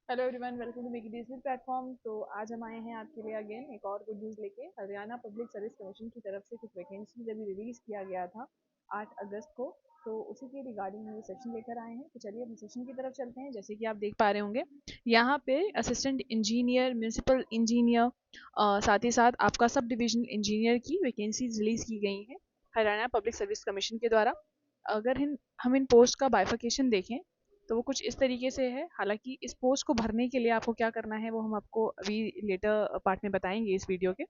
Hello everyone, welcome to make digital platform. तो आज हम आए हैं आपके लिए अगेन एक और गुड न्यूज़ लेके। हरियाणा पब्लिक सर्विस कमीशन की तरफ से कुछ वैकेंसीज अभी रिलीज़ किया गया था 8 अगस्त को। तो उसी के रिगार्डिंग ये सेशन लेकर आए हैं। तो चलिए अब सेशन की तरफ चलते हैं। जैसे कि आप देख पा रहे होंगे यहाँ पे असिस्टेंट इंजीनियर, म्यूनसिपल इंजीनियर, साथ ही साथ आपका सब डिविजनल इंजीनियर की वैकेंसीज रिलीज़ की गई हैं हरियाणा पब्लिक सर्विस कमीशन के द्वारा। अगर हम इन पोस्ट का बाइफिकेशन देखें तो वो कुछ इस तरीके से है। हालांकि इस पोस्ट को भरने के लिए आपको क्या करना है वो हम आपको अभी लेटर पार्ट में बताएंगे इस वीडियो के।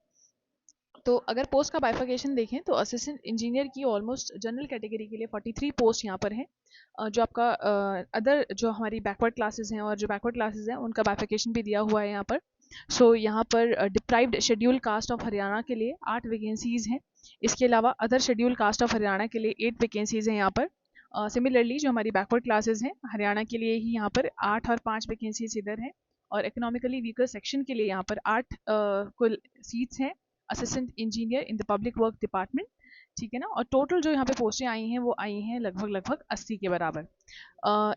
तो अगर पोस्ट का बाइफिकेशन देखें तो असिस्टेंट इंजीनियर की ऑलमोस्ट जनरल कैटेगरी के लिए 43 पोस्ट यहाँ पर हैं। जो आपका अदर जो हमारी बैकवर्ड क्लासेस हैं और जो बैकवर्ड क्लासेस हैं उनका बाइफिकेशन भी दिया हुआ है यहाँ पर। सो यहाँ पर deprived schedule caste of Haryana के लिए 8 वैकेंसीज हैं। इसके अलावा other schedule caste of Haryana के लिए 8 वैकेंसीज हैं यहाँ पर। सिमिलरली जो हमारी बैकवर्ड क्लासेस हैं हरियाणा के लिए ही यहाँ पर 8 और 5 वैकेंसीज इधर हैं। और इकोनॉमिकली वीकर सेक्शन के लिए यहाँ पर 8 कुल सीट्स हैं assistant engineer in the public work department. ठीक है ना। और टोटल जो यहाँ पे पोस्टें आई हैं वो आई हैं लगभग 80 के बराबर।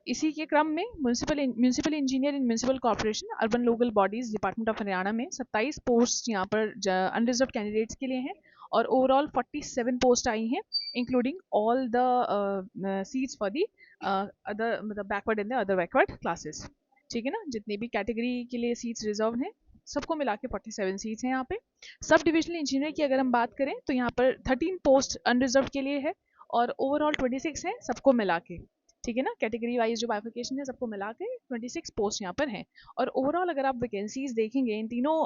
इसी के क्रम में municipal engineer in municipal corporation urban local bodies department of Haryana में 27 पोस्ट यहाँ पर अनरिजर्व कैंडिडेट्स के लिए हैं। और ओवरऑल 47 पोस्ट आई हैं including all the seats for the other मतलब backward and the other backward classes. ठीक है ना। जितनी भी कैटेगरी के लिए सीट्स रिजर्व हैं सबको मिला के 47 सीट्स हैं यहाँ पे। सब डिविजनल इंजीनियर की अगर हम बात करें तो यहाँ पर 13 पोस्ट अनरिजर्व के लिए है और ओवरऑल 26 है सबको मिला के। ठीक है ना। कैटेगरी वाइज जो बाइफिकेशन है सबको मिला के 26 पोस्ट यहाँ पर हैं। और ओवरऑल अगर आप वैकेंसीज देखेंगे इन तीनों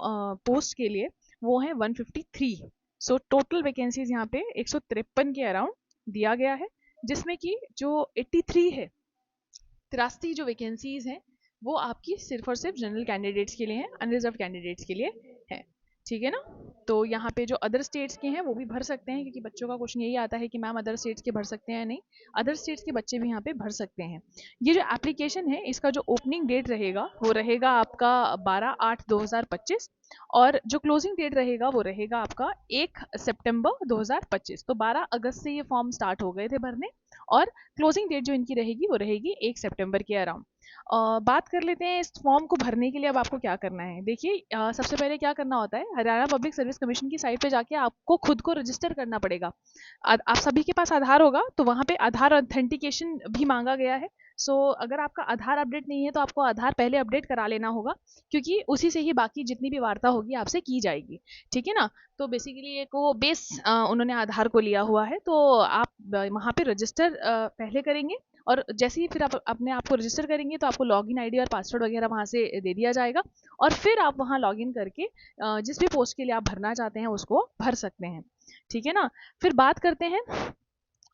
पोस्ट के लिए वो हैं 153। सो टोटल वैकेंसीज यहाँ पे 153 के अराउंड दिया गया है, जिसमें कि जो 83 है 83 जो वैकेंसीज हैं वो आपकी सिर्फ और सिर्फ जनरल कैंडिडेट्स के लिए हैं, अनरिजर्व कैंडिडेट्स के लिए है। ठीक है ना। तो यहाँ पे जो अदर स्टेट्स के हैं वो भी भर सकते हैं, क्योंकि बच्चों का क्वेश्चन यही आता है कि मैम अदर स्टेट्स के भर सकते हैं या नहीं। अदर स्टेट्स के बच्चे भी यहाँ पे भर सकते हैं। ये जो एप्लीकेशन है इसका जो ओपनिंग डेट रहेगा वो रहेगा आपका 12/8/2025 और जो क्लोजिंग डेट रहेगा वो रहेगा आपका 1 सितंबर 2025। तो 12 अगस्त से ये फॉर्म स्टार्ट हो गए थे भरने और क्लोजिंग डेट जो इनकी रहेगी वो रहेगी 1 सितंबर के अराउंड। बात कर लेते हैं इस फॉर्म को भरने के लिए अब आपको क्या करना है। देखिए सबसे पहले क्या करना होता है, हरियाणा पब्लिक सर्विस कमीशन की साइट पे जाके आपको खुद को रजिस्टर करना पड़ेगा। आप सभी के पास आधार होगा तो वहाँ पे आधार ऑथेंटिकेशन भी मांगा गया है। सो अगर आपका आधार अपडेट नहीं है तो आपको आधार पहले अपडेट करा लेना होगा, क्योंकि उसी से ही बाकी जितनी भी वार्ता होगी आपसे की जाएगी। ठीक है ना। तो बेसिकली एक वो बेस उन्होंने आधार को लिया हुआ है। तो आप वहाँ पे रजिस्टर पहले करेंगे और जैसे ही फिर आप अपने आप को रजिस्टर करेंगे तो आपको लॉगिन आईडी और पासवर्ड वगैरह वहाँ से दे दिया जाएगा और फिर आप वहाँ लॉगिन करके जिस भी पोस्ट के लिए आप भरना चाहते हैं उसको भर सकते हैं। ठीक है ना। फिर बात करते हैं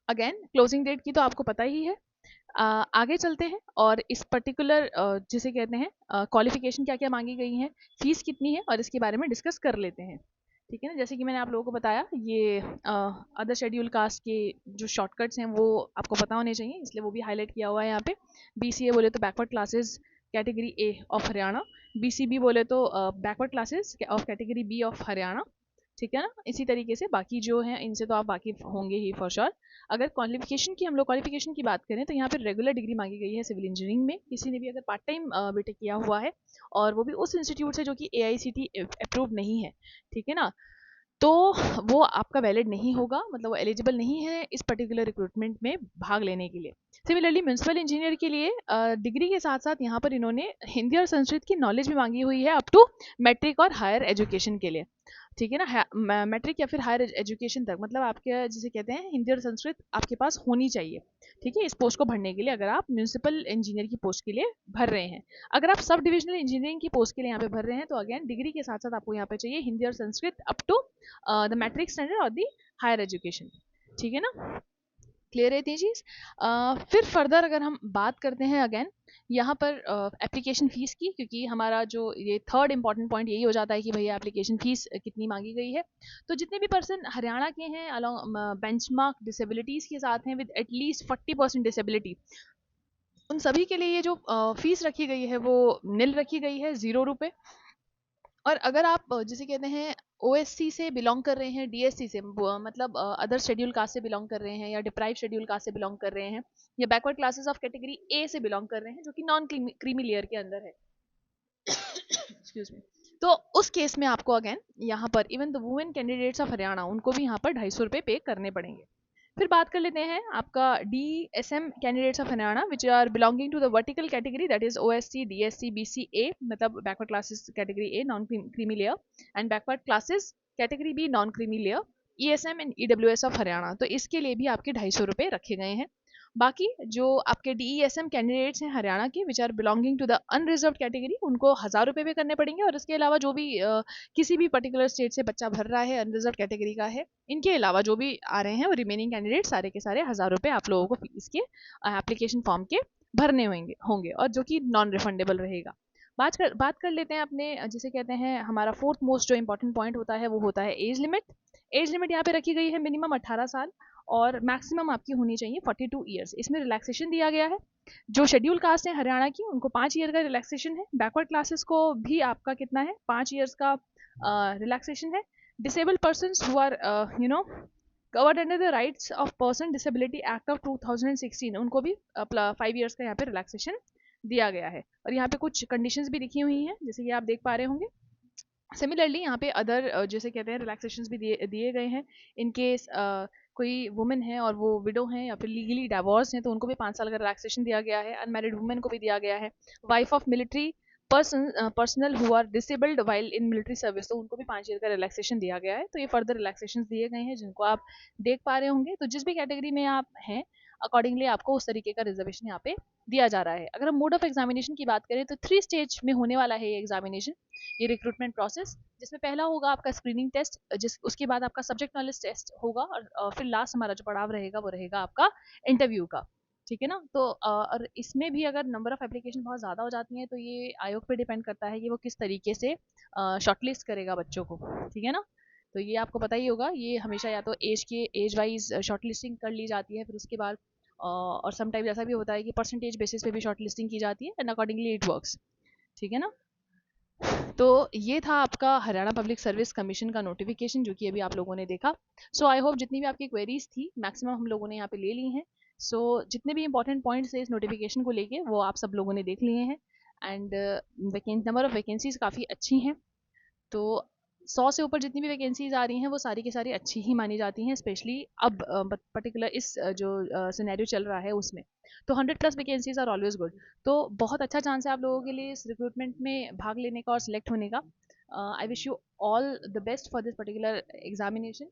अगेन क्लोजिंग डेट की, तो आपको पता ही है। आगे चलते हैं और इस पर्टिकुलर जिसे कहते हैं क्वालिफिकेशन क्या क्या मांगी गई हैं, फीस कितनी है और इसके बारे में डिस्कस कर लेते हैं। ठीक है ना। जैसे कि मैंने आप लोगों को बताया ये अदर शेड्यूल कास्ट के जो शॉर्टकट्स हैं वो आपको पता होने चाहिए, इसलिए वो भी हाईलाइट किया हुआ है यहाँ पे। BCA बोले तो backward classes category A of Haryana, BCB बोले तो backward classes of category B of Haryana. ठीक है ना। इसी तरीके से बाकी जो हैं इनसे तो आप वाकिफ होंगे ही फॉर श्योर। अगर क्वालिफिकेशन की हम लोग क्वालिफिकेशन की बात करें तो यहाँ पर रेगुलर डिग्री मांगी गई है सिविल इंजीनियरिंग में, किसी ने भी अगर पार्ट टाइम बीटेक किया हुआ है और वो भी उस इंस्टीट्यूट से जो कि AICTE अप्रूव नहीं है। ठीक है ना। तो वो आपका वैलिड नहीं होगा, मतलब वो एलिजिबल नहीं है इस पर्टिकुलर रिक्रूटमेंट में भाग लेने के लिए। सिमिलरली म्यूनसिपल इंजीनियर के लिए डिग्री के साथ साथ यहाँ पर इन्होंने हिंदी और संस्कृत की नॉलेज भी मांगी हुई है अप टू मैट्रिक और हायर एजुकेशन के लिए। ठीक है ना। मैट्रिक या फिर हायर एजुकेशन तक, मतलब आपके जिसे कहते हैं हिंदी और संस्कृत आपके पास होनी चाहिए। ठीक है। इस पोस्ट को भरने के लिए अगर आप म्यूनसिपल इंजीनियर की पोस्ट के लिए भर रहे हैं। अगर आप सब डिविजनल इंजीनियरिंग की पोस्ट के लिए यहाँ पे भर रहे हैं तो अगेन डिग्री के साथ साथ आपको यहाँ पे चाहिए हिंदी और Sanskrit up to the matric standard और दी हायर एजुकेशन। ठीक है ना। क्लियर है ये चीज़। फिर फर्दर अगर हम बात करते हैं अगेन यहाँ पर एप्लीकेशन फ़ीस की, क्योंकि हमारा जो ये थर्ड इंपॉर्टेंट पॉइंट यही हो जाता है कि भैया एप्लीकेशन फ़ीस कितनी मांगी गई है। तो जितने भी पर्सन हरियाणा के हैं अलॉन्ग बेंचमार्क डिसेबिलिटीज़ के साथ हैं विद एटलीस्ट 40% डिसेबिलिटी, उन सभी के लिए ये जो फ़ीस रखी गई है वो निल रखी गई है, ₹0। और अगर आप जिसे कहते हैं OSC से बिलोंग कर रहे हैं, DSC से मतलब अदर शेड्यूल कास्ट से बिलोंग कर रहे हैं या डिप्राइव शेड्यूल कास्ट से बिलोंग कर रहे हैं या backward classes of category A से बिलोंग कर रहे हैं जो कि नॉन क्रीमी लेयर के अंदर है। Excuse me. तो उस केस में आपको अगेन यहाँ पर even the women candidates of Haryana उनको भी यहाँ पर 250 रुपये पे करने पड़ेंगे। फिर बात कर लेते हैं आपका DSM candidates of Haryana which are belonging to the vertical category, that is OSC DSC BC A, मतलब backward classes category A non creamy layer, and backward classes category B non creamy layer, ESM and EWS of Haryana. तो इसके लिए भी आपके 250 रुपये रखे गए हैं। बाकी जो आपके DESM कैंडिडेट्स हैं हरियाणा के which are belonging to the unreserved category, उनको 1000 रुपये भी करने पड़ेंगे। और इसके अलावा जो भी किसी भी पर्टिकुलर स्टेट से बच्चा भर रहा है, अनरिजर्व कैटेगरी का है, इनके अलावा जो भी आ रहे हैं वो रिमेनिंग कैंडिडेट सारे के सारे 1000 रुपये आप लोगों को इसके एप्लीकेशन फॉर्म के भरने होंगे और जो कि नॉन रिफंडेबल रहेगा। बात कर लेते हैं अपने जिसे कहते हैं हमारा फोर्थ मोस्ट जो इंपॉर्टेंट पॉइंट होता है वो होता है एज लिमिट। एज लिमिट यहाँ पे रखी गई है मिनिमम 18 साल और मैक्सिमम आपकी होनी चाहिए 42 ईयर्स। इसमें रिलैक्सेशन दिया गया है। जो शेड्यूल कास्ट है हरियाणा की उनको 5 ईयर का रिलैक्सेशन है। बैकवर्ड क्लासेस को भी आपका कितना है 5 ईयर्स का रिलैक्सेशन है। Disabled person who are covered under the rights of person disability act of 2016 उनको भी 5 ईयर्स का यहाँ पे रिलैक्सेशन दिया गया है। और यहाँ पे कुछ कंडीशंस भी लिखी हुई हैं जैसे कि आप देख पा रहे होंगे। सिमिलरली यहाँ पे अदर जैसे कहते हैं रिलैक्सेशंस भी दिए गए हैं। इन केस कोई वुमेन है और वो विडो हैं या फिर लीगली डाइवोर्स हैं तो उनको भी 5 साल का रिलैक्सेशन दिया गया है। अनमैरिड वुमेन को भी दिया गया है। Wife of military personnel who are disabled while in military service तो उनको भी 5 ईयर का रिलैक्सेशन दिया गया है। तो ये फर्दर रिलैक्सेशन दिए गए हैं जिनको आप देख पा रहे होंगे। तो जिस भी कैटेगरी में आप हैं अकॉर्डिंगली आपको उस तरीके का रिजर्वेशन यहाँ पे दिया जा रहा है। अगर हम मोड ऑफ एग्जामिनेशन की बात करें तो 3 स्टेज में होने वाला है ये एग्जामिनेशन, ये रिक्रूटमेंट प्रोसेस, जिसमें पहला होगा आपका स्क्रीनिंग टेस्ट, उसके बाद आपका सब्जेक्ट नॉलेज टेस्ट होगा और फिर लास्ट हमारा जो पड़ाव रहेगा वो रहेगा आपका इंटरव्यू का। ठीक है ना। तो और इसमें भी अगर नंबर ऑफ एप्लीकेशन बहुत ज़्यादा हो जाती हैं तो ये आयोग पे डिपेंड करता है कि वो किस तरीके से शॉर्टलिस्ट करेगा बच्चों को। ठीक है ना। तो ये आपको पता ही होगा, ये हमेशा या तो एज वाइज शॉर्टलिस्टिंग कर ली जाती है, फिर उसके बाद और समटाइम्स ऐसा भी होता है कि परसेंटेज बेसिस पे भी शॉर्टलिस्टिंग की जाती है एंड अकॉर्डिंगली इट वर्क्स। ठीक है ना। तो ये था आपका हरियाणा पब्लिक सर्विस कमीशन का नोटिफिकेशन जो कि अभी आप लोगों ने देखा। सो आई होप जितनी भी आपकी क्वेरीज थी मैक्सिमम हम लोगों ने यहाँ पे ले ली हैं। सो जितने भी इंपॉर्टेंट पॉइंट्स थे इस नोटिफिकेशन को लेके वो आप सब लोगों ने देख लिए हैं एंड नंबर ऑफ वैकेंसीज काफ़ी अच्छी हैं। तो 100 से ऊपर जितनी भी वैकेंसीज आ रही हैं वो सारी की सारी अच्छी ही मानी जाती हैं, स्पेशली अब पर्टिकुलर इस जो सिनेरियो चल रहा है उसमें। तो 100+ वैकेंसीज आर ऑलवेज गुड। तो बहुत अच्छा चांस है आप लोगों के लिए इस रिक्रूटमेंट में भाग लेने का और सिलेक्ट होने का। I wish you all the best for this particular examination.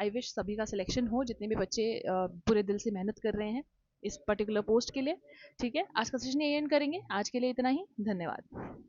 I wish सभी का सिलेक्शन हो जितने भी बच्चे पूरे दिल से मेहनत कर रहे हैं इस पर्टिकुलर पोस्ट के लिए। ठीक है, आज का सेशन यही एंड करेंगे। आज के लिए इतना ही, धन्यवाद।